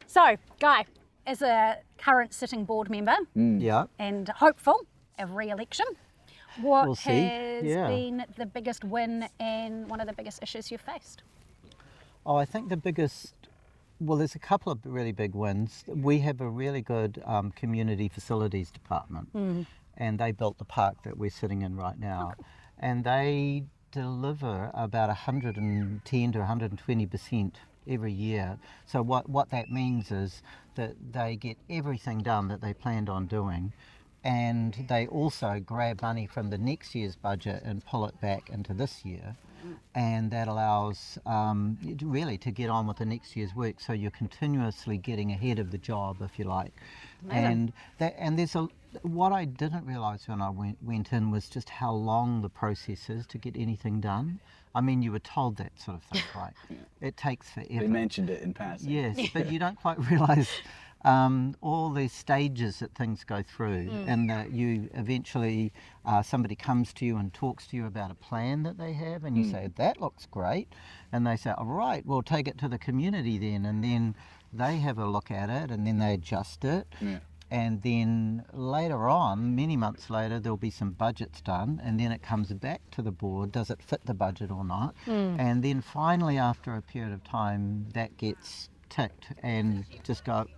So, Guy, as a current sitting board member and hopeful of re-election, what has been the biggest win and one of the biggest issues you've faced? Oh, I think the biggest, well, there's a couple of really big wins. We have a really good community facilities department, and they built the park that we're sitting in right now. And they deliver about 110 to 120% every year. So what that means is that they get everything done that they planned on doing, and they also grab money from the next year's budget and pull it back into this year. And that allows really to get on with the next year's work, so you're continuously getting ahead of the job, if you like. And there's what I didn't realise when I went in was just how long the process is to get anything done. I mean, you were told that sort of thing, right? It takes forever. They mentioned it in passing. Yes, but you don't quite realise all the stages that things go through, and that you eventually, somebody comes to you and talks to you about a plan that they have, and you say, that looks great, and they say, all right, we'll take it to the community then, and then they have a look at it, and then they adjust it. And then later on, many months later, there'll be some budgets done, and then it comes back to the board. Does it fit the budget or not? And then finally, after a period of time, that gets ticked, and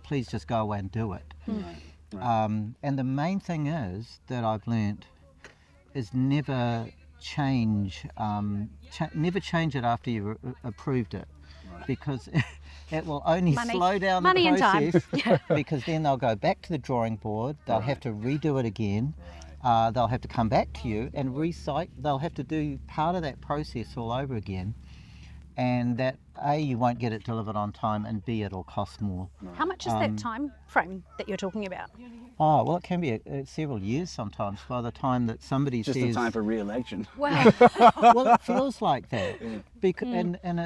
please just go away and do it. And the main thing is that I've learnt is never change it after you've approved it, because it will only slow down the process. Because then they'll go back to the drawing board, they'll have to redo it again, they'll have to come back to you and they'll have to do part of that process all over again, and that A, you won't get it delivered on time, and B, it'll cost more. How much is that time frame that you're talking about? Oh, well, it can be several years sometimes by the time that somebody just says... in time for re-election. Wow. Well, it feels like that. And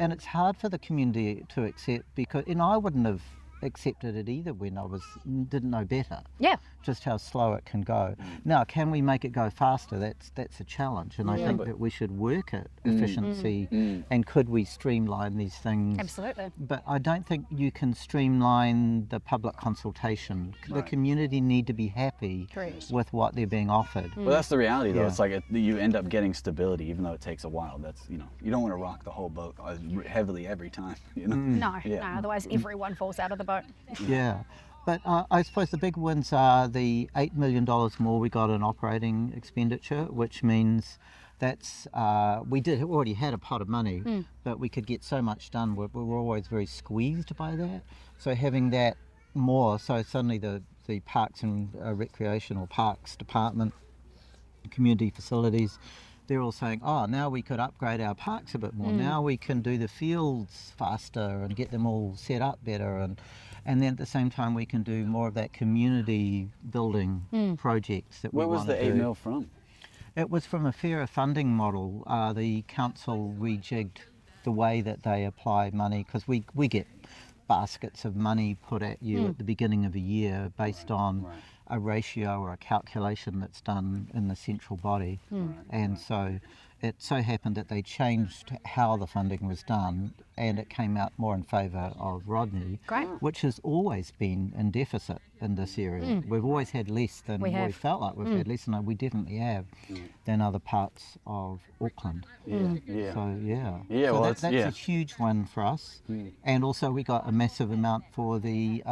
it's hard for the community to accept, because, and I wouldn't have accepted it either when I didn't know better. Yeah. Just how slow it can go. Now, can we make it go faster? That's a challenge, and I think that we should work at efficiency, and could we streamline these things? Absolutely. But I don't think you can streamline the public consultation. The community need to be happy with what they're being offered. Well, that's the reality, though. It's like you end up getting stability, even though it takes a while. That's, you don't want to rock the whole boat heavily every time. No, otherwise everyone falls out of the boat. Yeah. But I suppose the big wins are the $8 million more we got in operating expenditure, which means that's we already had a pot of money, but we could get so much done. We're always very squeezed by that. So having that more, so suddenly the Parks and Recreation or Parks Department, community facilities, they're all saying, oh, now we could upgrade our parks a bit more. Now we can do the fields faster and get them all set up better. And then at the same time, we can do more of that community building projects that we want to do. Where was the $8 million from? It was from a fairer funding model. The council rejigged the way that they apply money, because we get baskets of money put at you at the beginning of a year based on a ratio or a calculation that's done in the central body. And so it so happened that they changed how the funding was done, and it came out more in favour of Rodney, which has always been in deficit in this area. We've always had less than we felt like we've had less than we definitely have than other parts of Auckland. So that's a huge one for us. And also we got a massive amount for the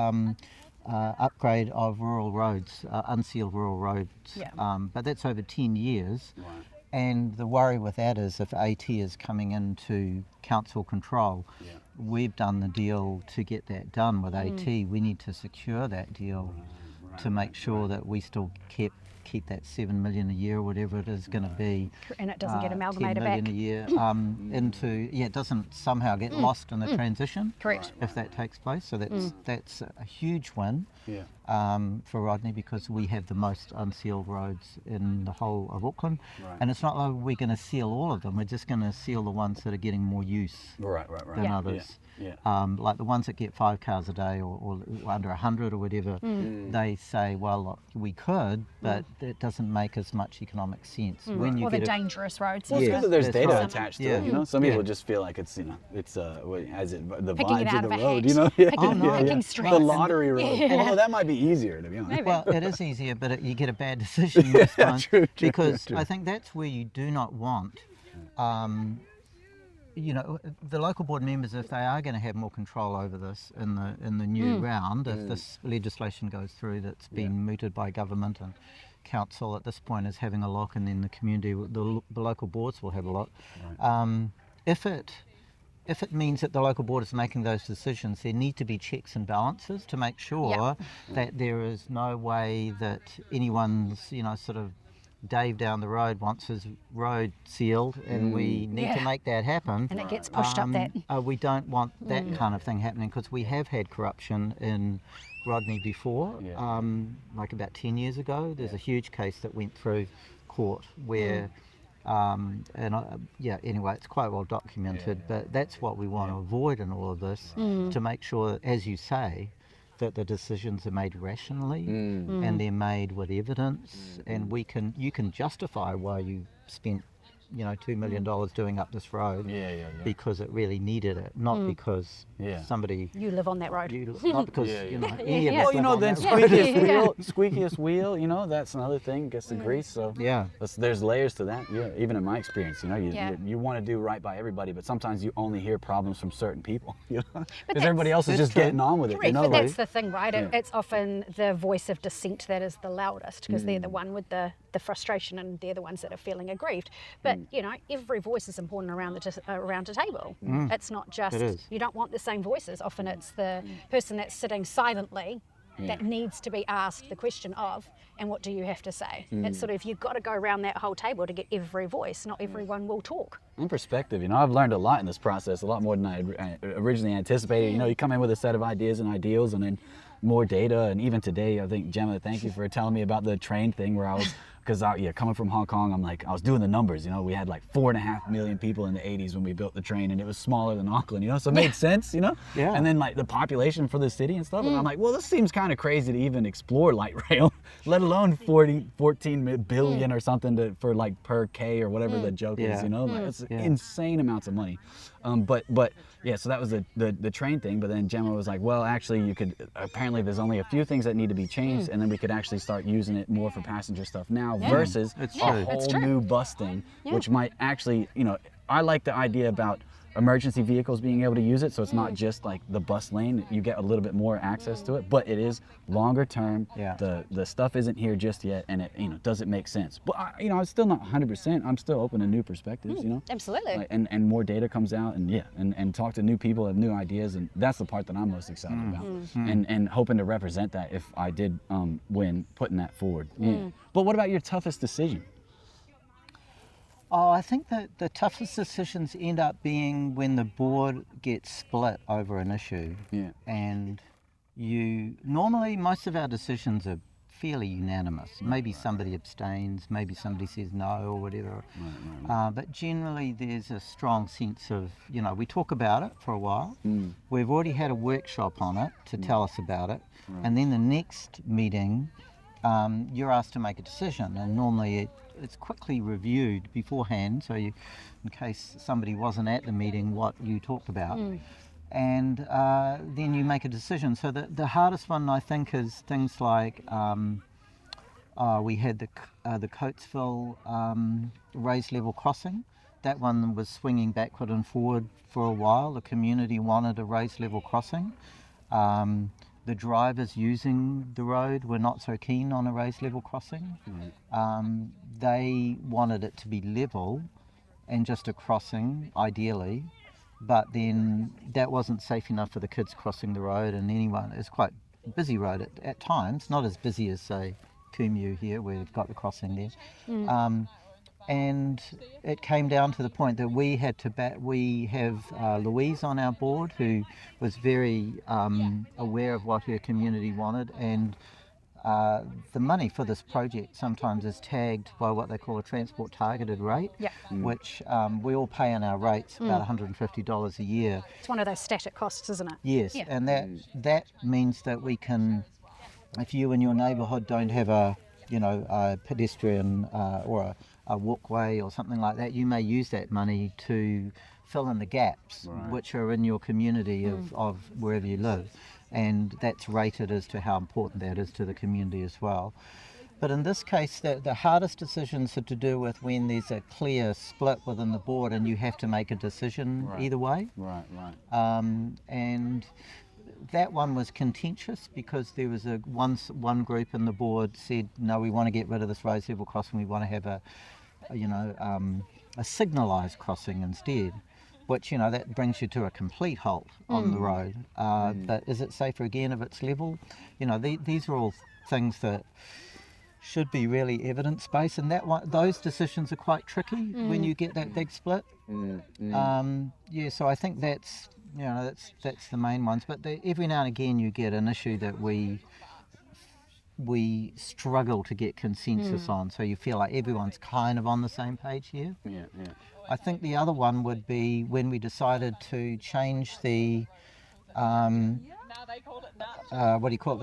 upgrade of rural roads, unsealed rural roads, but that's over 10 years. And the worry with that is if AT is coming into council control, we've done the deal to get that done with AT. We need to secure that deal to make sure that we still keep that $7 million a year or whatever it is going to be, and it doesn't get amalgamated $10 million a year it doesn't somehow get lost in the transition. If that takes place. So that's a huge win for Rodney, because we have the most unsealed roads in the whole of Auckland, and it's not like we're going to seal all of them. We're just going to seal the ones that are getting more use than others. Like the ones that get 5 cars a day or under 100 or whatever, they say, well, look, we could, but it doesn't make as much economic sense. When you Or the get dangerous roads. Well, it's good that there's that's data right. attached to Yeah. it. You know, some people Yeah. just feel like it's, you know, it's as it the Picking it vibes out of of the a road. hat. You know, yeah, Picking- yeah, picking yeah. streets. The lottery road. Yeah. Although that might be easier, to be honest. Maybe. Well, it is easier, but you get a bad decision most times. true, because true. I think that's where you do not want, you know, the local board members, if they are going to have more control over this in the new round, if this legislation goes through that's been mooted by government and council at this point is having a look, and then the community, the local boards will have a look. Right. If it means that the local board is making those decisions, there need to be checks and balances to make sure that there is no way that anyone's, you know, sort of Dave down the road wants his road sealed, and we need to make that happen. And it gets pushed up that. We don't want that kind of thing happening, because we have had corruption in Rodney before. Like about 10 years ago, there's a huge case that went through court where anyway, it's quite well documented, but that's what we want to avoid in all of this, to make sure, as you say, that the decisions are made rationally and they're made with evidence, and you can justify why you spent, you know, $2 million doing up this road because it really needed it, not because somebody You live on that road. not because you know any of us Well, you live know, on then that road. squeakiest wheel, you know, that's another thing, gets the grease. So there's layers to that. Yeah, even in my experience, you know, you want to do right by everybody, but sometimes you only hear problems from certain people, you know, because everybody else is just getting on with it. Correct, You know, but like, that's the thing, right? It's often the voice of dissent that is the loudest, because they're the one with the frustration, and they're the ones that are feeling aggrieved. But you know, every voice is important around a table. It's not just, you don't want the same voices. Often it's the person that's sitting silently that needs to be asked the question of, and what do you have to say? It's sort of, you've got to go around that whole table to get every voice. Not everyone will talk. and perspective, you know, I've learned a lot in this process, a lot more than I originally anticipated. You know, you come in with a set of ideas and ideals, and then more data. And even today, I think, Gemma, thank you for telling me about the train thing, where I was, because coming from Hong Kong, I was doing the numbers, you know, we had like 4.5 million people in the 80s when we built the train, and it was smaller than Auckland, you know, so it made sense, you know? Yeah. And then like the population for the city and stuff, and I'm like, well, this seems kind of crazy to even explore light rail, let alone 14 billion or something for like per K or whatever the joke is, you know? Like, it's insane amounts of money. But yeah, so that was the train thing. But then Gemma was like, well, actually, you could, apparently there's only a few things that need to be changed, and then we could actually start using it more for passenger stuff now versus a whole new bus thing, which might actually, you know, I like the idea about emergency vehicles being able to use it, so it's not just like the bus lane, you get a little bit more access to it, but it is longer term. The stuff isn't here just yet, and it, you know, does it make sense? But you know, I'm still not 100%. I'm still open to new perspectives, you know. Absolutely. Like, and more data comes out, and and talk to new people, have new ideas, and that's the part that I'm most excited about, and hoping to represent that if I did win, putting that forward. But what about your toughest decision? Oh, I think that the toughest decisions end up being when the board gets split over an issue. And normally most of our decisions are fairly unanimous. Maybe somebody abstains, maybe somebody says no or whatever. But generally there's a strong sense of, you know, we talk about it for a while. We've already had a workshop on it to tell us about it. And then the next meeting, you're asked to make a decision, and normally it's quickly reviewed beforehand, so you, in case somebody wasn't at the meeting, what you talked about, and then you make a decision. So the hardest one, I think, is things like we had the Coatesville raised level crossing. That one was swinging backward and forward for a while. The community wanted a raised level crossing. The drivers using the road were not so keen on a raised level crossing. They wanted it to be level and just a crossing, ideally, but then that wasn't safe enough for the kids crossing the road, and anyone. It's quite a busy road at times, not as busy as, say, Kumeū here, where we've got the crossing there. And it came down to the point that we had to we have Louise on our board, who was very aware of what her community wanted, and the money for this project sometimes is tagged by what they call a transport targeted rate, which we all pay in our rates, about $150 a year. It's one of those static costs, isn't it? Yes, and that means that we can, if you in your neighbourhood don't have a a pedestrian or a walkway or something like that, you may use that money to fill in the gaps which are in your community of wherever you live, and that's rated as to how important that is to the community as well. But in this case, the hardest decisions are to do with when there's a clear split within the board and you have to make a decision either way. And that one was contentious because there was one group in the board said, no, we want to get rid of this raised level crossing, we want to have a signalised crossing instead, which, that brings you to a complete halt on the road. But is it safer again if it's level? These are all things that should be really evidence-based, and those decisions are quite tricky when you get that big split. So I think that's the main ones. But every now and again you get an issue that we struggle to get consensus on, so you feel like everyone's kind of on the same page here. I think the other one would be when we decided to change the the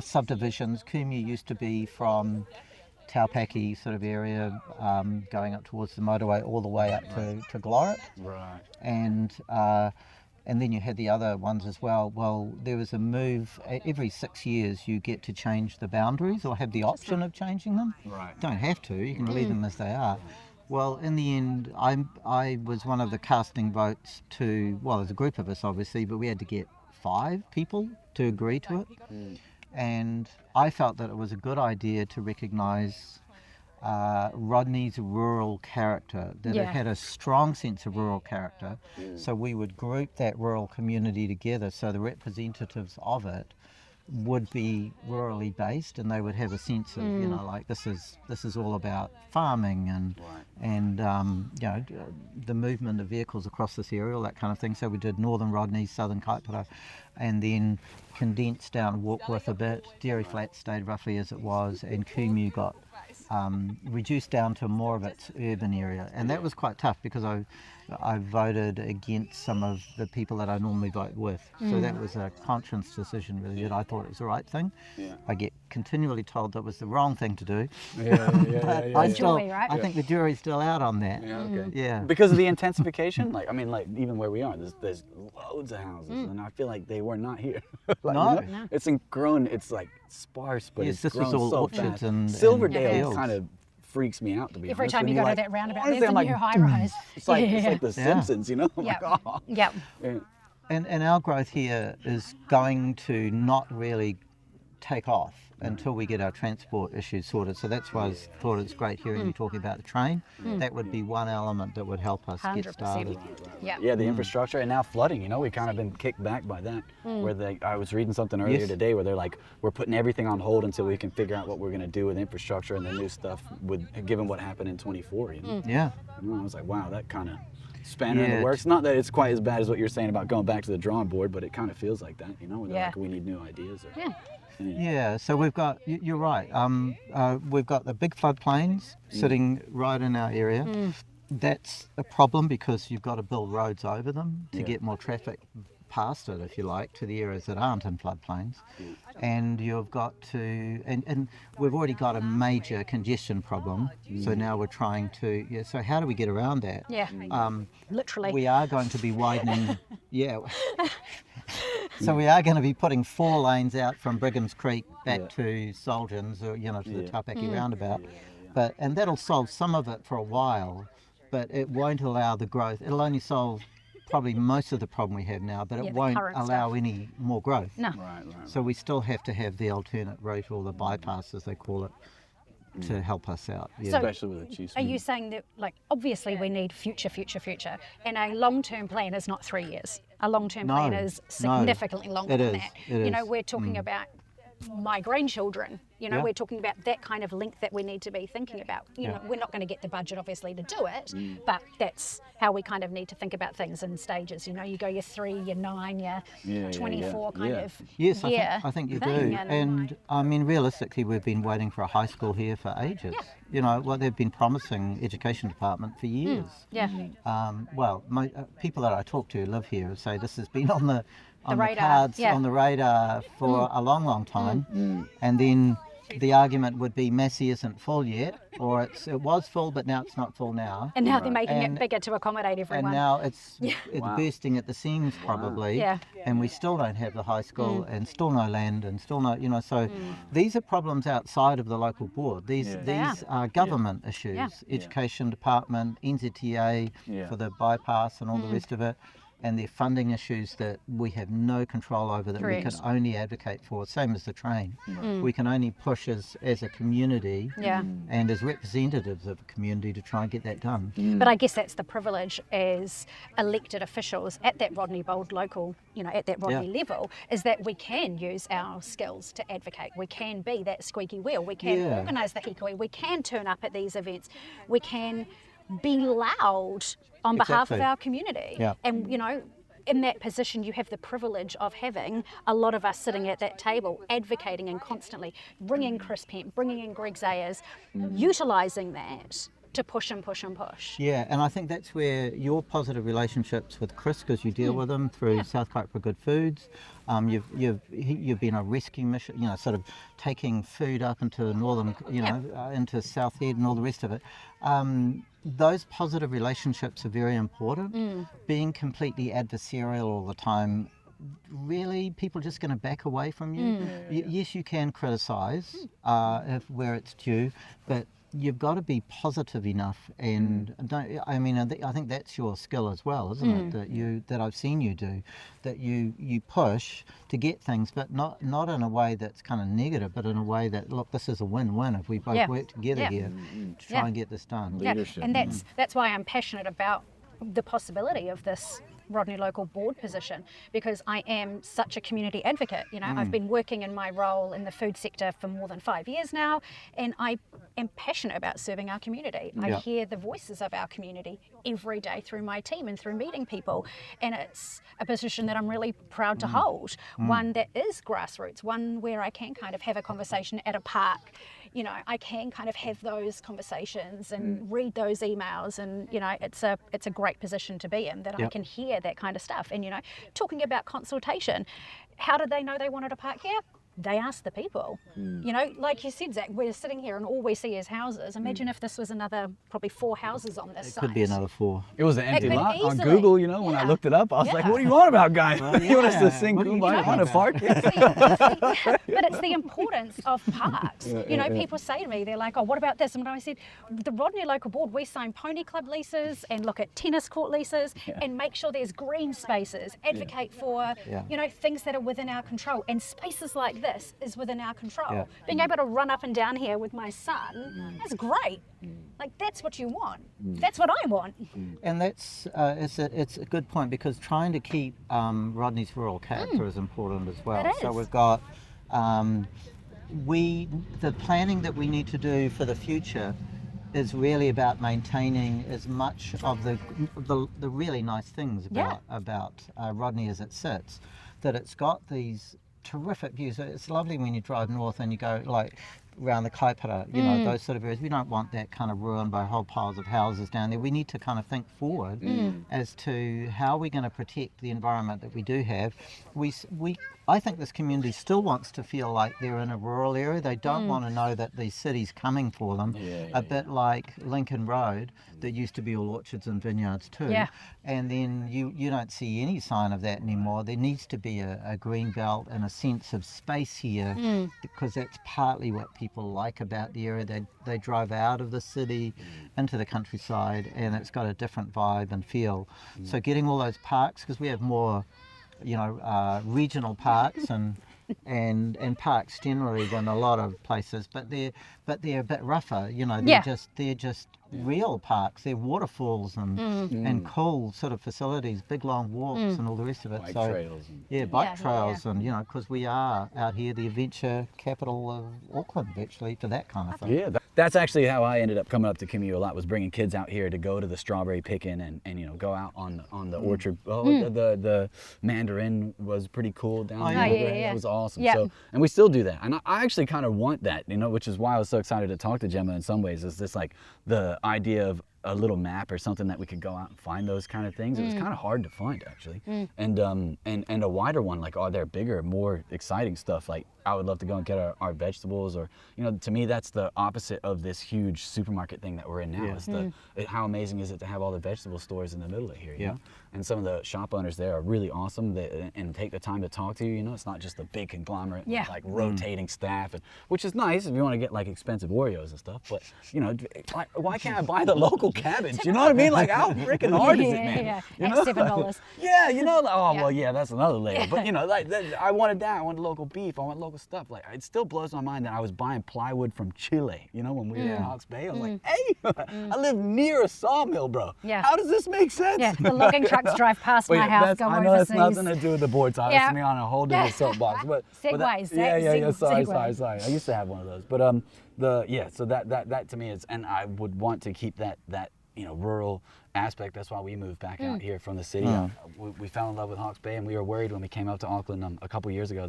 subdivisions. Kumeū used to be from Taupaki sort of area, going up towards the motorway all the way up to Glorit. And then you had the other ones as well. Well, there was a move, every 6 years you get to change the boundaries or have the option of changing them. Don't have to, you can leave them as they are. Well, in the end, I was one of the casting votes there's a group of us obviously, but we had to get 5 people to agree to it. And I felt that it was a good idea to recognise Rodney's rural character, that it had a strong sense of rural character. So we would group that rural community together so the representatives of it would be rurally based, and they would have a sense of this is all about farming and the movement of vehicles across this area, all that kind of thing. So we did Northern Rodney, Southern Kaipara, and then condensed down Warkworth a bit. Dairy Flats stayed roughly as it was, and Kumeū got reduced down to more of its urban area, and that was quite tough because I voted against some of the people that I normally vote with. So that was a conscience decision really, that I thought it was the right thing. I get continually told that was the wrong thing to do. I think the jury's still out on that. Because of the intensification, even where we are, there's loads of houses, and I feel like they were not here. It's grown. It's like sparse, but it's grown all so orchards fast. And Silverdale kind of freaks me out, to be honest. Every time you go to that roundabout, there's a new high rise. It's like The Simpsons, And our growth here is going to not really take off until we get our transport issues sorted. So that's why I thought it's great hearing you talking about the train. That would be one element that would help us 100%. Get started. The infrastructure, and now flooding, we've kind of been kicked back by that. Where I was reading something earlier today where they're like, we're putting everything on hold until we can figure out what we're going to do with infrastructure and the new stuff, given what happened in 24. I was like, wow, that kind of spanner in the works. Not that it's quite as bad as what you're saying about going back to the drawing board, but it kind of feels like that, where they're like, we need new ideas. So we've got, you're right, we've got the big floodplains sitting right in our area. That's a problem because you've got to build roads over them to get more traffic past it, if you like, to the areas that aren't in floodplains. And you've got to, and we've already got a major congestion problem, so now we're trying to, so how do we get around that? Literally. We are going to be widening, so we are going to be putting 4 lanes out from Brigham's Creek back to Solgens, or to the Taupaki roundabout, and that'll solve some of it for a while, but it won't allow the growth. It'll only solve probably most of the problem we have now, but it won't allow any more growth. No. So we still have to have the alternate route, or the bypass as they call it, to help us out. So especially with the cheese. Are you saying that, obviously we need future, and a long-term plan is not 3 years. A long-term plan is significantly longer than that. We're talking about my grandchildren, we're talking about that kind of link that we need to be thinking about. We're not going to get the budget obviously to do it, but that's how we kind of need to think about things in stages. You go your 3, your 9, your 24 kind of. Yes, I think you do. And I mean, realistically, we've been waiting for a high school here for ages. They've been promising education department for years. People that I talk to live here say this has been on the radar, cards, on the radar for a long time, and then the argument would be Massey isn't full yet, or it was full but now it's not full now. And now they're making it bigger to accommodate everyone. And now it's bursting at the seams probably. Yeah. And we still don't have the high school and still no land and still no, so these are problems outside of the local board. These are government issues, education department, NZTA for the bypass and all the rest of it. And they're funding issues that we have no control over, that we can only advocate for, same as the train. We can only push as a community and as representatives of a community to try and get that done. But I guess that's the privilege as elected officials at that Rodney Bold local, at that Rodney level, is that we can use our skills to advocate. We can be that squeaky wheel. We can organise the hikoi. We can turn up at these events. We can be loud on behalf of our community. And, in that position, you have the privilege of having a lot of us sitting at that table, advocating and constantly bringing Chris Pemp, bringing in Greg Zayers, utilising that to push and push and push. Yeah, and I think that's where your positive relationships with Chris, because you deal with him through South Kaipara Good Foods. You've been a rescue mission, sort of taking food up into northern, into South Head and all the rest of it. Those positive relationships are very important. Being completely adversarial all the time, really, people are just going to back away from you. Yes, you can criticise where it's due, but you've got to be positive enough, and I think that's your skill as well, isn't it? That I've seen you do, that you push to get things, but not in a way that's kind of negative, but in a way that, look, this is a win-win if we both work together here to try and get this done. Leadership. And that's why I'm passionate about the possibility of this Rodney local board position, because I am such a community advocate. I've been working in my role in the food sector for more than 5 years now, and I am passionate about serving our community. I hear the voices of our community every day through my team and through meeting people, and it's a position that I'm really proud to hold, one that is grassroots, one where I can kind of have a conversation at a park. I can kind of have those conversations and read those emails, and it's a great position to be in, that I can hear that kind of stuff. And talking about consultation, how did they know they wanted a park here? They asked the people. Like you said, Zach, we're sitting here and all we see is houses. Imagine if this was another, probably 4 houses on this site. It could be another 4. It was an empty lot on Google, when I looked it up. I was like, what do you want about, guys? You want us to sing Kumeū on a park? But it's the importance of parks. People say to me, they're like, oh, what about this? And I said, the Rodney local board, we sign pony club leases and look at tennis court leases and make sure there's green spaces, advocate for, things that are within our control. And spaces like this is within our control. Being able to run up and down here with my son, that's great. Like, that's what you want. That's what I want. And that's it's a good point, because trying to keep Rodney's rural character is important as well. So we've got the planning that we need to do for the future is really about maintaining as much of the really nice things about Rodney as it sits, that it's got these terrific views. It's lovely when you drive north and you go like around the Kaipara, those sort of areas. We don't want that kind of ruined by whole piles of houses down there. We need to kind of think forward as to how we're going to protect the environment that we do have. I think this community still wants to feel like they're in a rural area. They don't want to know that the city's coming for them, a bit like Lincoln Road, that used to be all orchards and vineyards too. And then you don't see any sign of that anymore. There needs to be a green belt and a sense of space here, because that's partly what people like about the area. They drive out of the city into the countryside, and it's got a different vibe and feel. So getting all those parks, because we have more regional parks and parks generally than a lot of places, but they're a bit rougher. They're just real parks. They're waterfalls and cool sort of facilities, big long walks and all the rest of it. Bike trails. Bike trails, and because we are out here the adventure capital of Auckland, actually, for that kind of thing. Yeah, that's actually how I ended up coming up to Kumeū a lot, was bringing kids out here to go to the strawberry picking and go out on the orchard. The mandarin was pretty cool down there. It was awesome. So, and we still do that, and I actually kind of want that, which is why I was so excited to talk to Gemma in some ways, is this like the idea of a little map or something that we could go out and find those kind of things. It was kind of hard to find, actually. And a wider one, like, are there bigger, more exciting stuff? Like, I would love to go and get our vegetables, or, you know, to me, that's the opposite of this huge supermarket thing that we're in now. Is how amazing is it to have all the vegetable stores in the middle of here, you know? And some of the shop owners there are really awesome and take the time to talk to you, you know? It's not just a big conglomerate with, like, rotating staff, which is nice if you want to get, like, expensive Oreos and stuff, but, you know, why can't I buy the local cabbage? You know what I mean? Like, how freaking hard is it, man? You know? $7. Yeah, you know, well, yeah, that's another layer. But, you know, like, I wanted that. I wanted local beef. I want local stuff. Like, it still blows my mind that I was buying plywood from Chile, you know, when we were in Hawke's Bay. I was like, hey, I live near a sawmill, bro. Yeah. How does this make sense? Yeah, the logging trucks drive past my house, go I know overseas. that's nothing to do with the board tie. That's me on a whole different soapbox. But Segways. Sorry. I used to have one of those. But so that to me is, and I would want to keep that you know, rural aspect. That's why we moved back out here from the city. We fell in love with Hawke's Bay, and we were worried when we came out to Auckland a couple years ago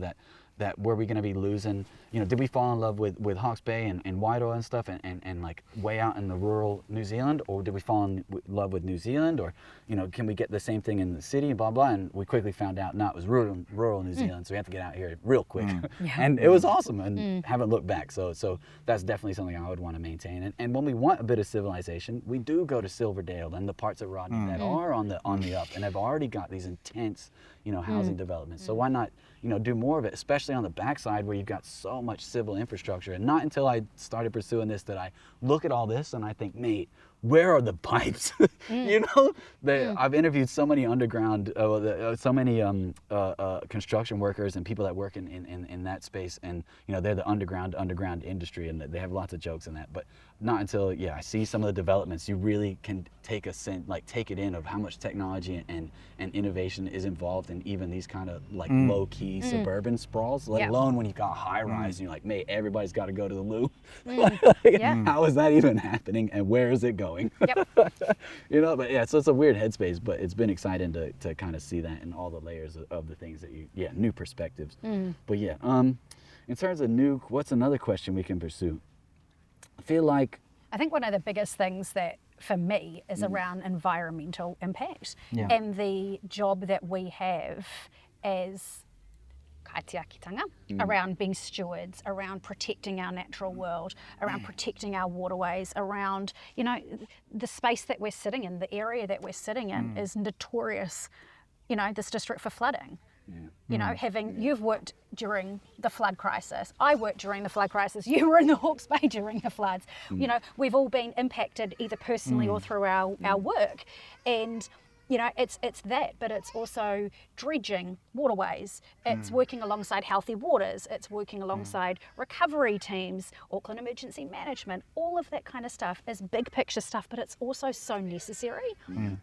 that were we going to be losing, you know, did we fall in love with Hawke's Bay and Wairoa and stuff and like way out in the rural New Zealand, or did we fall in love with New Zealand, or, you know, can we get the same thing in the city, blah, blah, and we quickly found out, no, it was rural New Zealand, so we have to get out here real quick. And it was awesome, and haven't looked back, so that's definitely something I would want to maintain. And when we want a bit of civilization, we do go to Silverdale and the parts of Rodney that are on the up and have already got these intense, you know, housing developments. So why not, you know, do more of it, especially on the backside where you've got so much civil infrastructure. And not until I started pursuing this that I look at all this and I think, mate, where are the pipes? You know, I've interviewed so many underground, construction workers and people that work in that space, and, you know, they're the underground industry, and they have lots of jokes in that. But not until I see some of the developments, you really can take it in of how much technology and innovation is involved in even these kind of like low key suburban sprawls. Let alone when you've got high rise and you're like, mate, everybody's got to go to the loo. How is that even happening, and where is it going? You know, but so it's a weird headspace, but it's been exciting to kind of see that in all the layers of the things that new perspectives. But in terms of what's another question we can pursue? I think one of the biggest things that for me is around environmental impact and the job that we have as Kaitiakitanga around being stewards, around protecting our natural world, around protecting our waterways, around, you know, the space that we're sitting in, the area that we're sitting in is notorious, you know, this district for flooding. You know, you've worked during the flood crisis, I worked during the flood crisis, you were in the Hawke's Bay during the floods. You know, we've all been impacted either personally or through our work. And, you know, it's that, but it's also dredging waterways. It's working alongside Healthy Waters. It's working alongside recovery teams, Auckland Emergency Management. All of that kind of stuff is big picture stuff, but it's also so necessary.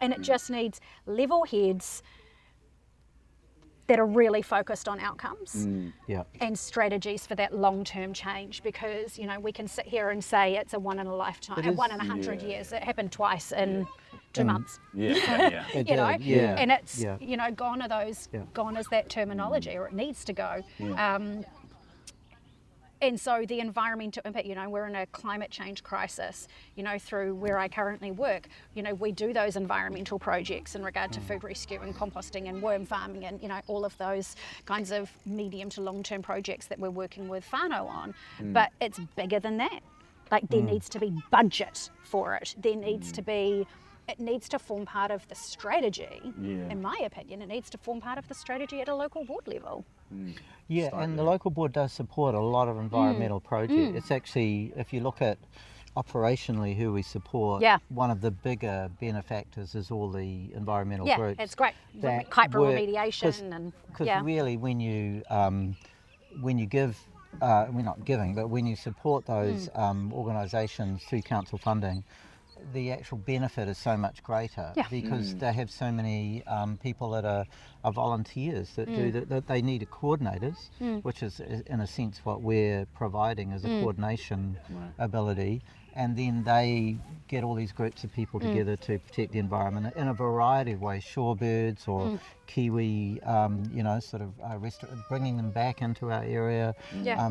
And it just needs level heads that are really focused on outcomes and strategies for that long-term change, because, you know, we can sit here and say it's a one in a lifetime, 1 in 100 years. It happened twice in 2 months. You know, and it's, you know, gone is that terminology, or it needs to go. And so the environmental impact, you know, we're in a climate change crisis, you know, through where I currently work. You know, we do those environmental projects in regard to food rescue and composting and worm farming and, you know, all of those kinds of medium to long-term projects that we're working with whānau on. But it's bigger than that. Like, there needs to be budget for it. There needs to be, it needs to form part of the strategy, in my opinion. It needs to form part of the strategy at a local board level. And the local board does support a lot of environmental projects. It's actually, if you look at operationally who we support, one of the bigger benefactors is all the environmental groups. It's great. Kite remediation and because really when you give, we're not giving, but when you support those organisations through council funding, the actual benefit is so much greater because they have so many people that are volunteers that do that. They need coordinators, which is in a sense what we're providing as a coordination ability, and then they get all these groups of people together to protect the environment in a variety of ways, shorebirds or kiwi, bringing them back into our area,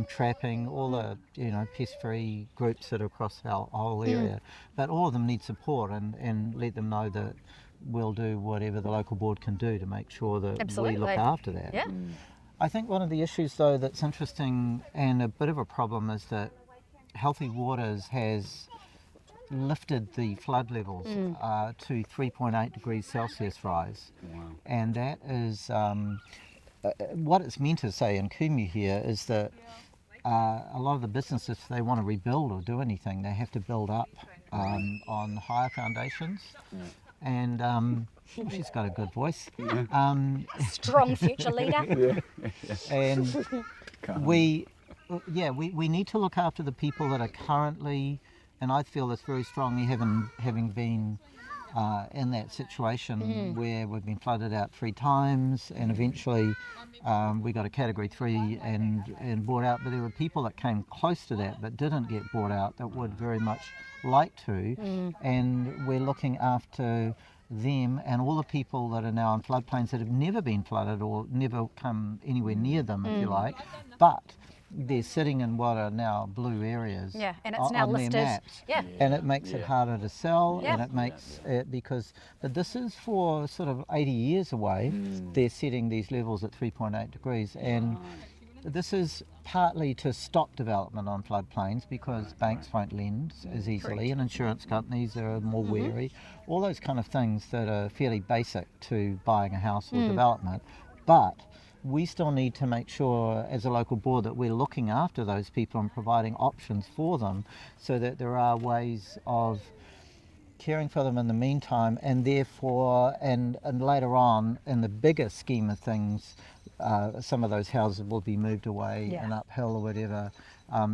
trapping, all the pest-free groups that are across our whole area. But all of them need support, and let them know that we'll do whatever the local board can do to make sure that we look after that. Yeah. I think one of the issues though that's interesting and a bit of a problem is that Healthy Waters has lifted the flood levels to 3.8 degrees Celsius rise. Wow. And that is what it's meant to say in Kumeū here is that a lot of the businesses, if they want to rebuild or do anything, they have to build up on higher foundations. And she's got a good voice. Strong future leader. And we need to look after the people that are currently, and I feel this very strongly, having been in that situation where we've been flooded out 3 times, and eventually we got a Category 3 and brought out. But there were people that came close to that but didn't get brought out that would very much like to, and we're looking after them and all the people that are now on floodplains that have never been flooded or never come anywhere near them, if you like, but they're sitting in what are now blue areas. Yeah, and it's now on listed. Their maps. Yeah. And it makes it harder to sell, and it makes it but this is for sort of 80 years away. They're setting these levels at 3.8 degrees, and this is partly to stop development on floodplains because banks won't lend as easily, and insurance companies are more wary. All those kind of things that are fairly basic to buying a house or development. But we still need to make sure as a local board that we're looking after those people and providing options for them so that there are ways of caring for them in the meantime, and therefore, and later on in the bigger scheme of things, some of those houses will be moved away and uphill or whatever.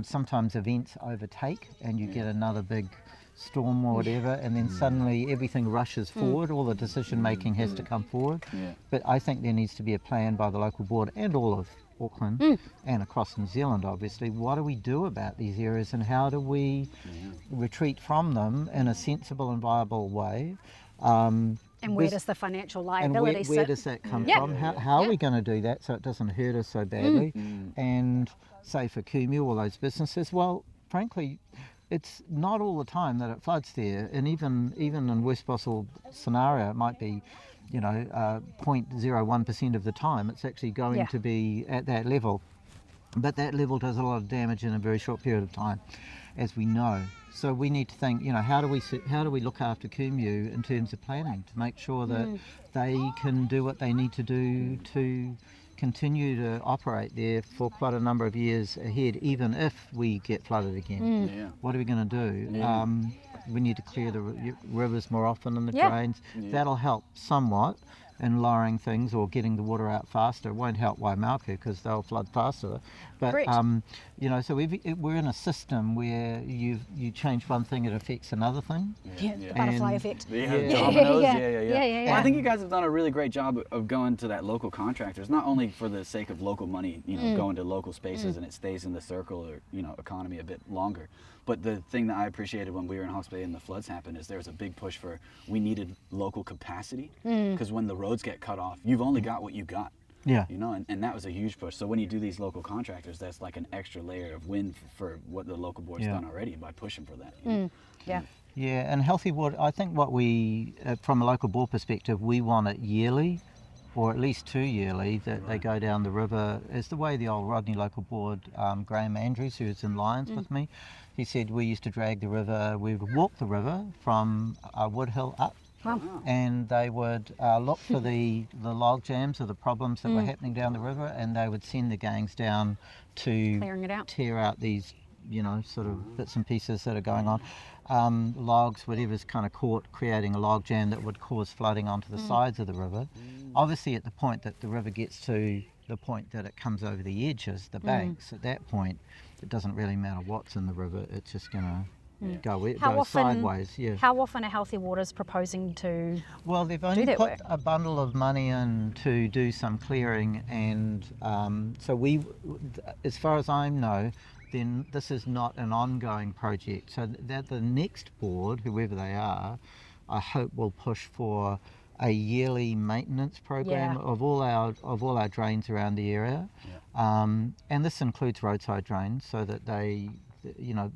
Sometimes events overtake and you get another big storm or whatever, and then suddenly everything rushes forward, all the decision making has to come forward. But I think there needs to be a plan by the local board and all of Auckland and across New Zealand, obviously. What do we do about these areas, and how do we retreat from them in a sensible and viable way? And where does the financial liability sit? Where does that come from? How are we going to do that so it doesn't hurt us so badly? And say for Kumeū, all those businesses, well, frankly, it's not all the time that it floods there, and even in worst possible scenario, it might be 0.01% of the time it's actually going to be at that level. But that level does a lot of damage in a very short period of time, as we know. So we need to think, how do we look after Kumeū in terms of planning to make sure that they can do what they need to do to continue to operate there for quite a number of years ahead, even if we get flooded again. What are we going to do? We need to clear the rivers more often and the drains. That'll help somewhat in lowering things or getting the water out faster. It won't help Waimaoku because they'll flood faster. But so we're in a system where you change one thing, it affects another thing. The butterfly effect. Dominoes. Well, I think you guys have done a really great job of going to that local contractors, not only for the sake of local money, going to local spaces and it stays in the circle or economy a bit longer. But the thing that I appreciated when we were in Hawke's Bay and the floods happened is there was a big push for we needed local capacity, because when the roads get cut off, you've only got what you got. And that was a huge push. So when you do these local contractors, that's like an extra layer of win for what the local board's done already by pushing for that. Yeah, and Healthy Water, I think what we, from a local board perspective, we want it yearly, or at least 2 yearly, that they go down the river. It's the way the old Rodney local board, Graham Andrews, who's in Lions with me, he said we used to drag the river, we would walk the river from Woodhill up, and they would look for the log jams or the problems that were happening down the river, and they would send the gangs down to tear out these sort of bits and pieces that are going on. Logs, whatever's kind of caught, creating a log jam that would cause flooding onto the sides of the river. Obviously at the point that the river gets to the point that it comes over the edges, the banks, at that point it doesn't really matter what's in the river, it's just going to go sideways. How often are Healthy Waters proposing to Well, they've only put a bundle of money in to do some clearing, and so we, as far as I know, then this is not an ongoing project. So that the next board, whoever they are, I hope will push for a yearly maintenance program of all our drains around the area, and this includes roadside drains, so that they, you know,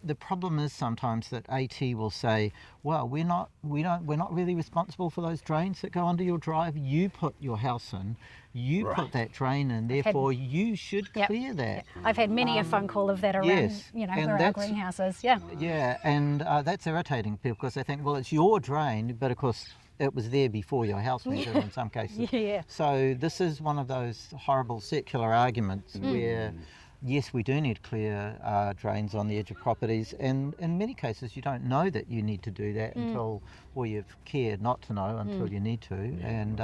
the problem is sometimes that AT will say, well, we're not really responsible for those drains that go under your drive. You put your house in, you put that drain in, therefore you should clear that. I've had many a phone call of that around, you know, where our greenhouse is. And that's irritating people, because they think, well, it's your drain, but of course it was there before your house went in some cases. So this is one of those horrible circular arguments where, yes, we do need clear drains on the edge of properties, and in many cases you don't know that you need to do that until, or you've cared not to know until you need to, and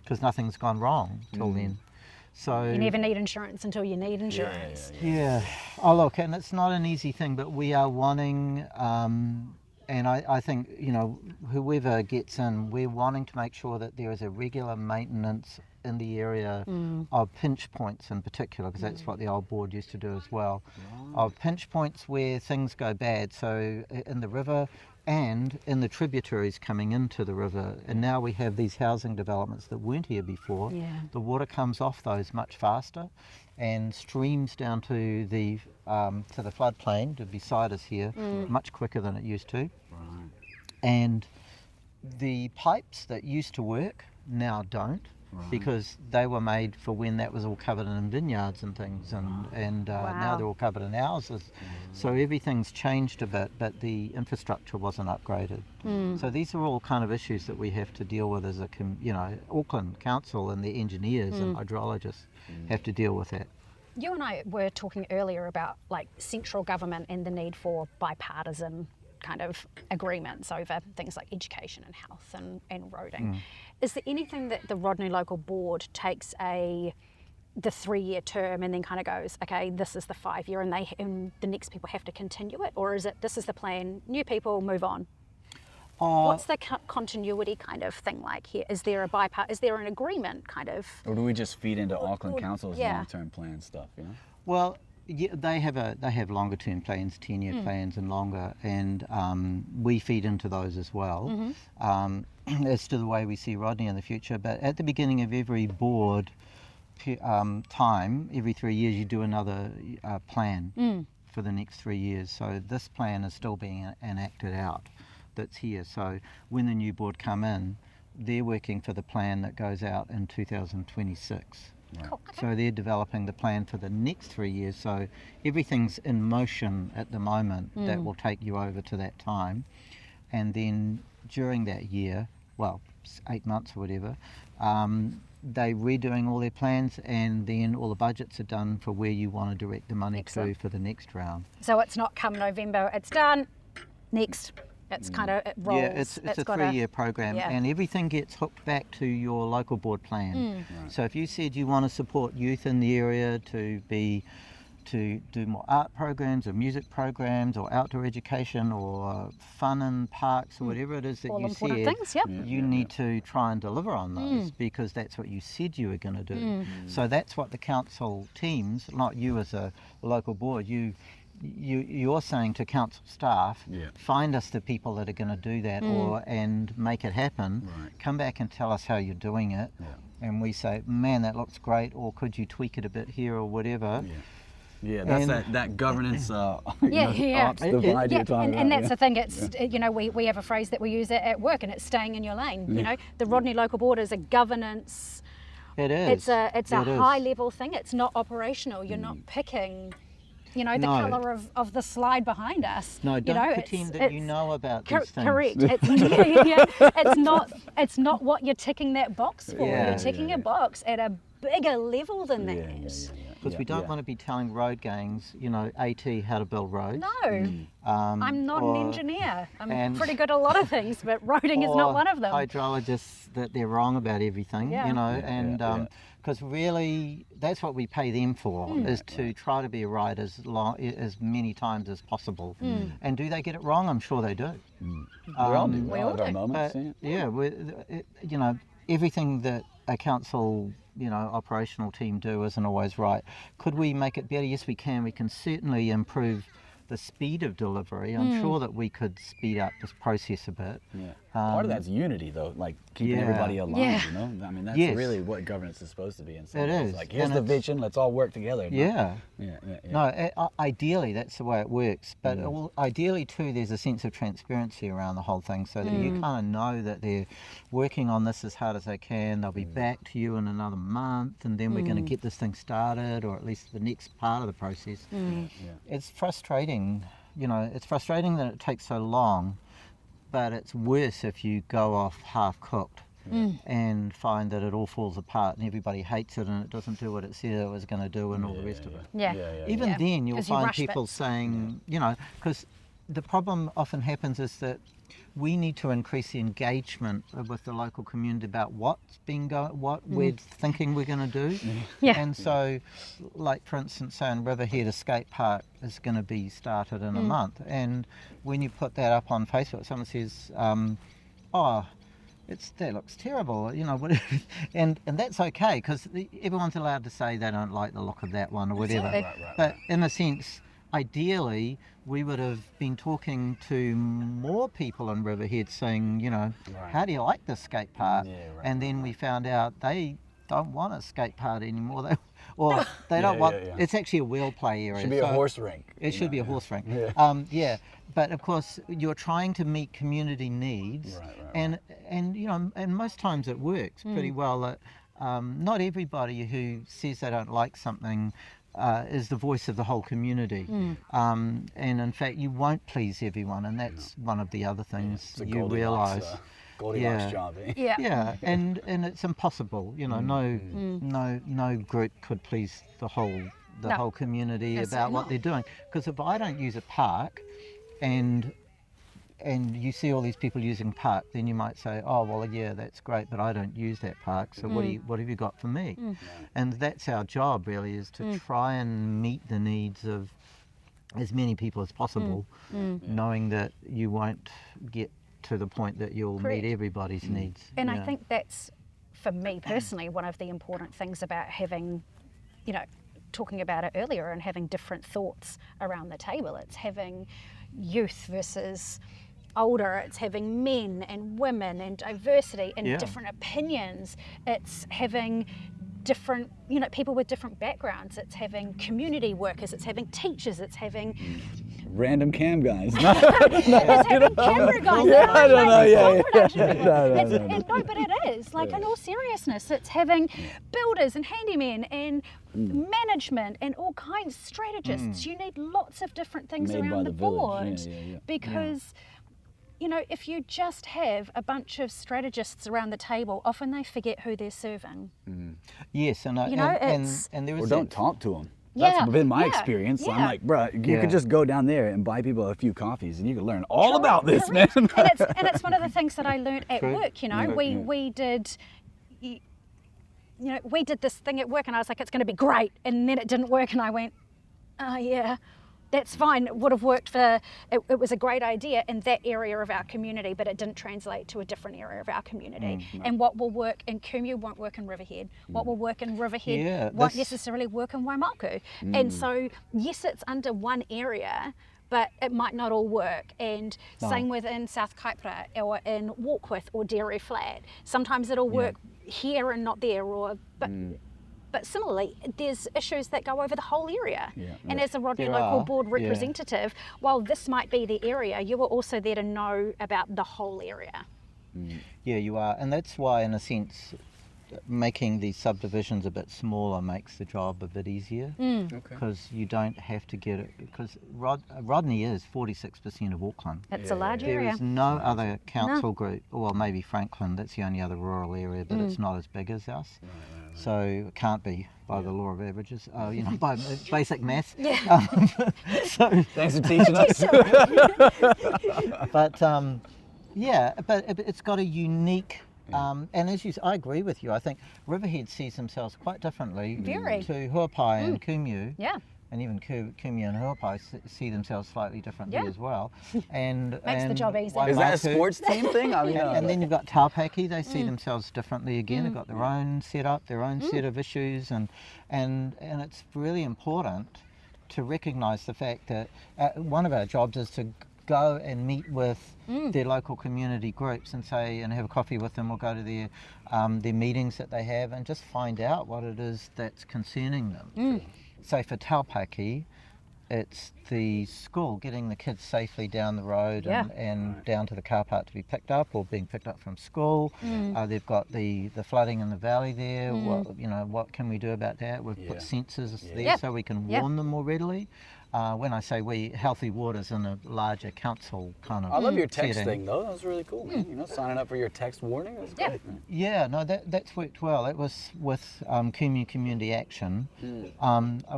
because nothing's gone wrong till then. So you never need insurance until you need insurance. Oh look, and it's not an easy thing, but we are wanting, and I think, you know, whoever gets in, we're wanting to make sure that there is a regular maintenance in the area of pinch points in particular, because that's what the old board used to do as well, of pinch points where things go bad, so in the river and in the tributaries coming into the river. And now we have these housing developments that weren't here before. The water comes off those much faster and streams down to the floodplain to beside us here much quicker than it used to. And the pipes that used to work now don't, because they were made for when that was all covered in vineyards and things, and now they're all covered in houses. So everything's changed a bit, but the infrastructure wasn't upgraded. So these are all kind of issues that we have to deal with as a, you know, Auckland Council and the engineers and hydrologists have to deal with that. You and I were talking earlier about like central government and the need for bipartisan kind of agreements over things like education and health and roading. Is there anything that the Rodney Local Board takes the 3-year term and then kind of goes, okay, this is the 5-year, and the next people have to continue it, or is it this is the plan, new people move on? What's the continuity kind of thing like here? Is there is there an agreement kind of? Or do we just feed into Auckland Council's long-term plan stuff, you know? Well, yeah, they have longer term plans, 10-year plans and longer, and we feed into those as well, as to the way we see Rodney in the future. But at the beginning of every board time, every 3 years, you do another plan for the next 3 years. So this plan is still being enacted out that's here. So when the new board come in, they're working for the plan that goes out in 2026. Cool. So they're developing the plan for the next 3 years. So everything's in motion at the moment that will take you over to that time. And then during that year, well, 8 months or whatever, they're redoing all their plans, and then all the budgets are done for where you want to direct the money to for the next round. So it's not come November, it's done, next. It's kind of, it rolls. Yeah, it's a 3-year program, and everything gets hooked back to your local board plan. So if you said you want to support youth in the area to do more art programs or music programs or outdoor education or fun in parks or whatever it is that all you important said, things, you need to try and deliver on those because that's what you said you were going to do. So that's what the council teams, not you as a local board, you're saying to council staff, find us the people that are going to do that and make it happen. Come back and tell us how you're doing it, and we say, man, that looks great, or could you tweak it a bit here or whatever. That's that governance ops divide you're talking about. And that's the thing. It's we have a phrase that we use at work, and it's staying in your lane. You know, the Rodney Local Board is a governance. It is. It's a high level thing. It's not operational. You're not picking. The colour of the slide behind us. No, don't pretend that you know about these things. Correct. It's not what you're ticking that box for. You're ticking a box at a bigger level than that. Because we don't want to be telling road gangs, AT how to build roads. No, I'm not an engineer. I'm pretty good at a lot of things, but roading is not one of them. Hydrologists, that they're wrong about everything, because really that's what we pay them for, is to try to be right as many times as possible. And do they get it wrong? I'm sure they do. We all do. We all do. Moments, everything that a council operational team do isn't always right. Could we make it better? Yes, we can. We can certainly improve the speed of delivery. I'm sure that we could speed up this process a bit. Yeah. Part of that's unity, though, like keeping everybody aligned. You know, I mean, that's really what governance is supposed to be. In some ways. Like, here's the vision. Let's all work together. No, ideally that's the way it works. But ideally too, there's a sense of transparency around the whole thing, so that you kind of know that they're working on this as hard as they can. They'll be back to you in another month, and then we're going to get this thing started, or at least the next part of the process. It's frustrating. It's frustrating that it takes so long. But it's worse if you go off half-cooked and find that it all falls apart and everybody hates it and it doesn't do what it said it was going to do and all the rest of it. Even then you'll find people saying, because the problem often happens is that we need to increase the engagement with the local community about what we're thinking we're going to do. And so, like for instance, say in Riverhead, a skate park is going to be started in a month. And when you put that up on Facebook, someone says, that looks terrible, whatever. And that's okay, because everyone's allowed to say they don't like the look of that one or whatever. But in a sense, ideally, we would have been talking to more people in Riverhead saying, how do you like this skate park? And then we found out they don't want a skate park anymore. They don't want, it's actually a wheel play area. It should be a horse rink. It should be a horse rink. But of course, you're trying to meet community needs. And most times it works pretty well. That not everybody who says they don't like something is the voice of the whole community. And in fact, you won't please everyone, and that's one of the other things you realise. Goldilocks job, and it's impossible. No group could please the whole community about what they're doing. Because if I don't use a park, and you see all these people using park, then you might say, oh well, yeah, that's great, but I don't use that park, so what have you got for me? And that's our job really, is to try and meet the needs of as many people as possible, knowing that you won't get to the point that you'll meet everybody's needs. And I think that's, for me personally, one of the important things about having, talking about it earlier, and having different thoughts around the table. It's having youth versus older, it's having men and women and diversity and different opinions. It's having different, people with different backgrounds. It's having community workers, it's having teachers, it's having random cam guys. It's having camera guys. No, but it is, like, in all seriousness, it's having builders and handymen and management and all kinds of strategists. You need lots of different things around the board, because if you just have a bunch of strategists around the table, often they forget who they're serving. Yes, and there is don't talk to them. That's been my experience. I'm like, bro, you could just go down there and buy people a few coffees and you could learn all about this, man. and it's one of the things that I learned at work, we did this thing at work and I was like, it's going to be great. And then it didn't work and I went, oh yeah, that's fine. It would have worked it was a great idea in that area of our community, but it didn't translate to a different area of our community. And what will work in Kumeū won't work in Riverhead. What will work in Riverhead won't necessarily work in Waimaku. And so, yes, it's under one area, but it might not all work. And same within South Kaipara or in Warkworth or Dairy Flat. Sometimes it'll work here and not there, but similarly, there's issues that go over the whole area. And as a Rodney local board representative, while this might be the area, you are also there to know about the whole area. Yeah, you are. And that's why, in a sense, making these subdivisions a bit smaller makes the job a bit easier, because you don't have to get it, because Rodney is 46% of Auckland. It's a large area. There is no other council group, well, maybe Franklin, that's the only other rural area, but it's not as big as us. So it can't be by the law of averages, by basic maths. So thanks for teaching us. But it's got a unique. And I agree with you. I think Riverhead sees themselves quite differently to Huapai and Kumeū. and even Kumeū and Huapai see themselves slightly differently as well. And makes the job easy. Is that a sports team thing? I mean, and then you've got Taupaki, they see themselves differently again. They've got their own setup, their own set of issues, and it's really important to recognise the fact that one of our jobs is to go and meet with their local community groups and have a coffee with them, or go to their meetings that they have, and just find out what it is that's concerning them. So for Taupaki, it's the school, getting the kids safely down the road and down to the car park to be picked up, or being picked up from school. They've got the flooding in the valley there. What can we do about that? We've put sensors there so we can warn them more readily. When I say we, Healthy Water's in a larger council kind of I love your text setting. thing though. That was really cool, man. Signing up for your text warning. That's great. Man. Yeah, no, that's worked well. It was with Kumeū Community Action.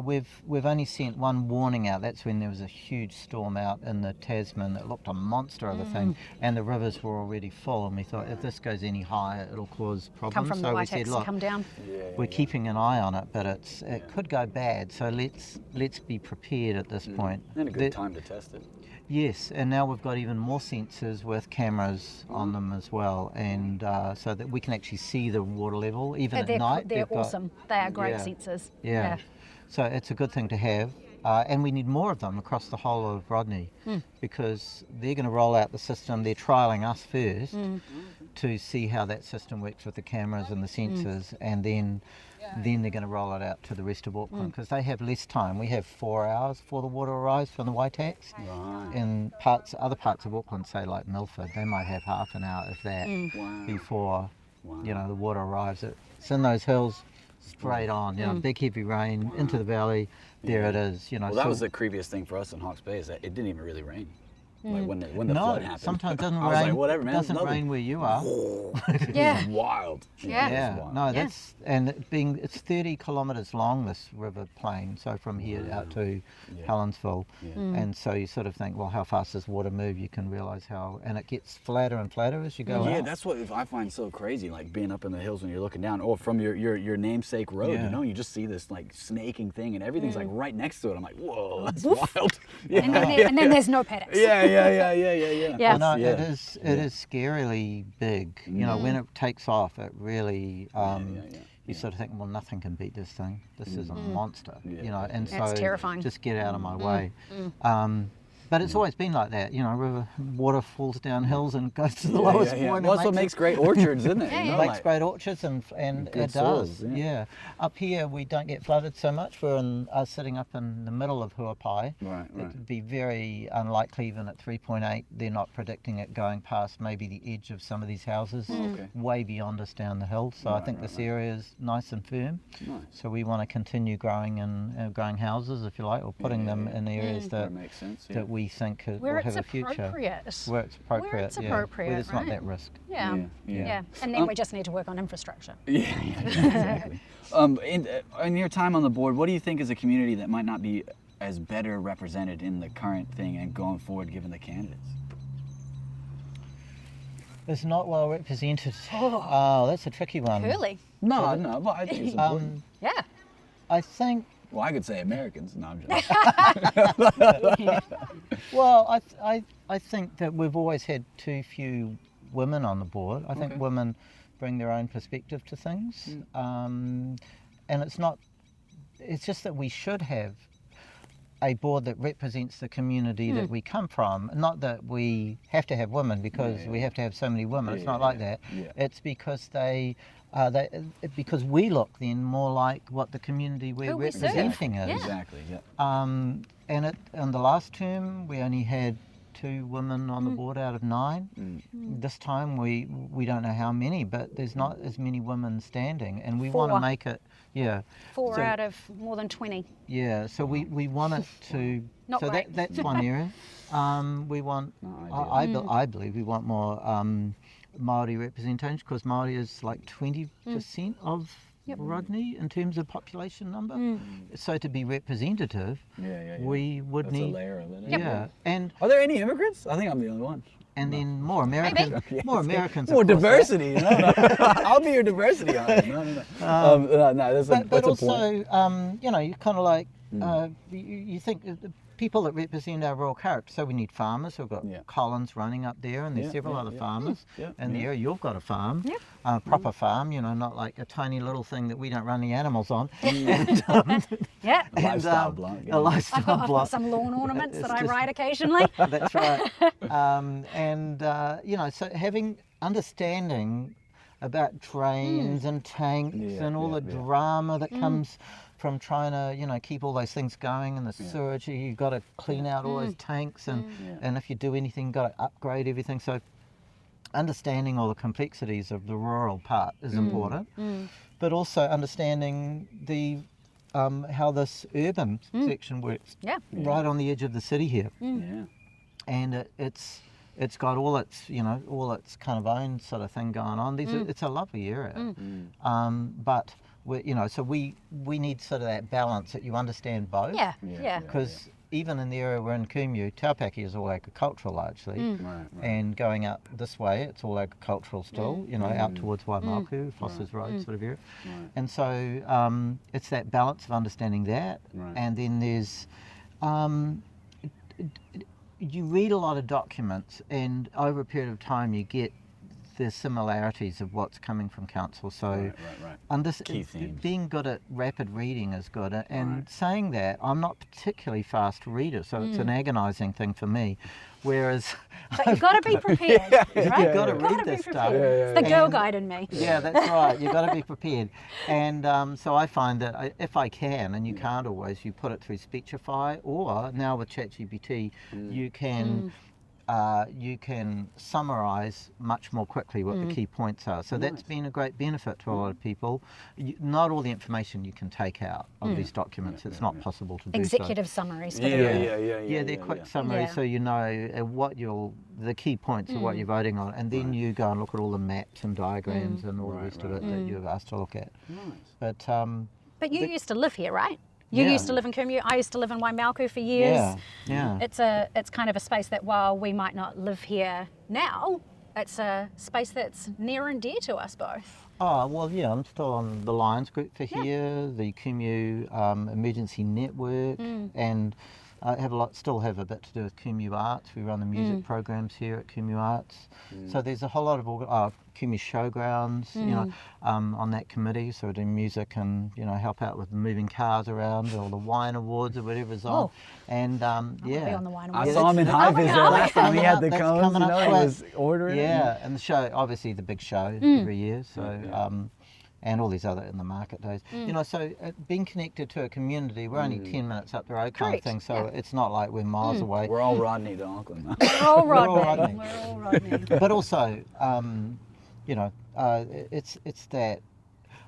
We've only sent one warning out. That's when there was a huge storm out in the Tasman that looked a monster of a thing, and the rivers were already full. And we thought, if this goes any higher, it'll cause problems. Come from the we said, look, come down. we're keeping an eye on it, but it could go bad. So let's be prepared at this point. And a good time to test it. Yes, and now we've got even more sensors with cameras on them as well, and so that we can actually see the water level even at night. They're awesome. They are great sensors. Yeah. So it's a good thing to have, and we need more of them across the whole of Rodney, because they're going to roll out the system. They're trialling us first to see how that system works with the cameras and the sensors, and then they're going to roll it out to the rest of Auckland, because they have less time. We have 4 hours before the water arrives from the Waitaks. Right. In other parts of Auckland, say like Milford, they might have half an hour, if that, before the water arrives. It's in those hills, straight on. Big heavy rain into the valley. There it is. Well, that was the creepiest thing for us in Hawke's Bay, is that it didn't even really rain. Like when the flood happened. Sometimes it doesn't I was rain. like, whatever, man. Doesn't rain where you are. Yeah. It's wild. It's 30 kilometres long, this river plain. So from here out to Helensville, and so you sort of think, well, how fast does water move? You can realise how, and it gets flatter and flatter as you go out. Yeah, that's what I find so crazy. Like being up in the hills when you're looking down, or from your namesake road, you just see this like snaking thing, and everything's like right next to it. I'm like, whoa, that's wild. And then there's no paddocks. Yeah. No, it is scarily big. When it takes off, it really you sort of think, well, nothing can beat this thing. This is a monster. And That's so terrifying. just get out of my way. But it's always been like that, river water falls down hills and goes to the lowest point. Well, that's what makes great orchards, isn't it? It makes great orchards, and it does. Up here we don't get flooded so much. We're sitting up in the middle of Huapai. Right. It'd be very unlikely, even at 3.8. They're not predicting it going past maybe the edge of some of these houses, way beyond us down the hill. So I think this area is nice and firm. Nice. So we want to continue growing and growing houses, if you like, or putting them in areas that makes sense. that we think where will it's have a future. Where It's appropriate. Where it's appropriate, Where there's not that risk. Yeah. And then we just need to work on infrastructure. Exactly. In your time on the board, what do you think is a community that might not be as better represented in the current thing and going forward, given the candidates? It's not well represented. Oh, that's a tricky one. Curly. No, but I think it's important. Yeah. I think. Well, I could say Americans. No, I'm just. Well, I think that we've always had too few women on the board. I think women bring their own perspective to things, and it's just that we should have a board that represents the community that we come from. Not that we have to have women because we have to have so many women. It's not like that. It's because because we look then more like what the community we're representing is. Exactly. Yeah. And in the last term, we only had 2 women on the board out of 9. This time we don't know how many, but there's not as many women standing, and we want to make it. 4 out of more than 20. Yeah, so we want it to. Not so great. that's one area. We want. I believe we want more Māori representation, because Māori is like 20% of Rodney in terms of population number. So to be representative, we would That's need. a layer of it. And are there any immigrants? I think I'm the only one. And then more Americans. More Americans. More diversity. No. I'll be your diversity. No. That's but a also, point. you kind of like you think the people that represent our rural character, so we need farmers. We've got Collins running up there, and there's several other farmers in the area. You've got a farm, proper farm, you know, not like a tiny little thing that we don't run the animals on. And, a lifestyle block. A lifestyle I've got block. some lawn ornaments that I ride occasionally. That's right. You know, so understanding about drains and tanks and all the drama that comes from trying to, you know, keep all those things going, and the sewage, you've got to clean out all those tanks, and if you do anything, you've got to upgrade everything. So understanding all the complexities of the rural part is important, but also understanding the how this urban section works right on the edge of the city here. And it's got all its, you know, all its kind of own sort of thing going on. It's a lovely area, but you know, so we need sort of that balance that you understand both. Because even in the area we're in, Kumeū, Taupaki is all agricultural largely, and going out this way, it's all agricultural still. You know, out towards Waimaku, Foster's Road sort of area, and so it's that balance of understanding that, and then there's. You read a lot of documents, and over a period of time you get the similarities of what's coming from council. So being good at rapid reading is good, and saying that, I'm not particularly fast reader, so it's an agonising thing for me. Whereas, but you've got to be prepared, right? You've got to read this stuff. It's the Girl Guide in me. Yeah, that's right. You've got to be prepared. And so I find that if I can, and you can't always, you put it through Speechify, or now with ChatGPT, you can summarise much more quickly what the key points are. So that's been a great benefit to a lot of people. Not all the information you can take out of these documents. It's not possible to do executive summaries. For yeah, they're quick summaries, so you know what the key points of what you're voting on, and then you go and look at all the maps and diagrams and all the rest of it that you've asked to look at. But you used to live here, right? You used to live in Kumeū. I used to live in Waimaku for years. It's kind of a space that, while we might not live here now, it's a space that's near and dear to us both. Oh, well, yeah, I'm still on the Lions group for here, the Kumeū Emergency Network, and I still have a bit to do with Kumeū Arts. We run the music programs here at Kumeū Arts. So there's a whole lot of Kumeū Showgrounds, you know, on that committee. So we do music and, you know, help out with moving cars around, or the wine awards or whatever's on. And Be on the wine I awards. saw him in high vis there last time. He had the cones, you know, he was ordering. Yeah, and the show, obviously the big show every year. So. And all these other in the market days. You know, so being connected to a community, we're only 10 minutes up the road kind of thing, so it's not like we're miles away. We're all Rodney to Auckland. We're all Rodney. We're all Rodney. But also, you know, it's that,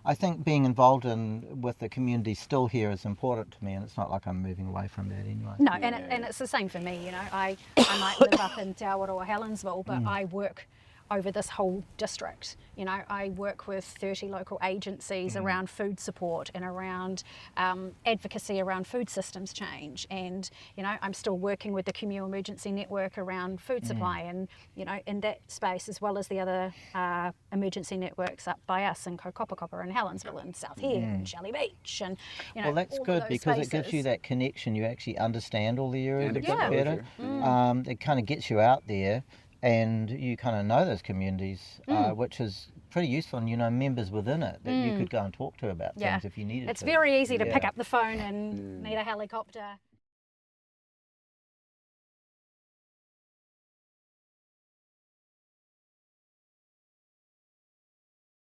I think being involved with the community still here is important to me, and it's not like I'm moving away from that anyway. No, and it's the same for me, you know. I might live up in Te Awaroa or Helensville, but I work over this whole district. You know, I work with 30 local agencies around food support and around advocacy around food systems change, and you know, I'm still working with the Kumeū Emergency Network around food supply, and you know, in that space, as well as the other emergency networks up by us in Cuppa and Helensville and South Head and Shelley Beach, and you know, well, that's good because it gives you that connection. You actually understand all the areas better. It kind of gets you out there, and you kind of know those communities, which is pretty useful, and you know members within it that you could go and talk to about things if you needed to. It's very easy to pick up the phone and need a helicopter.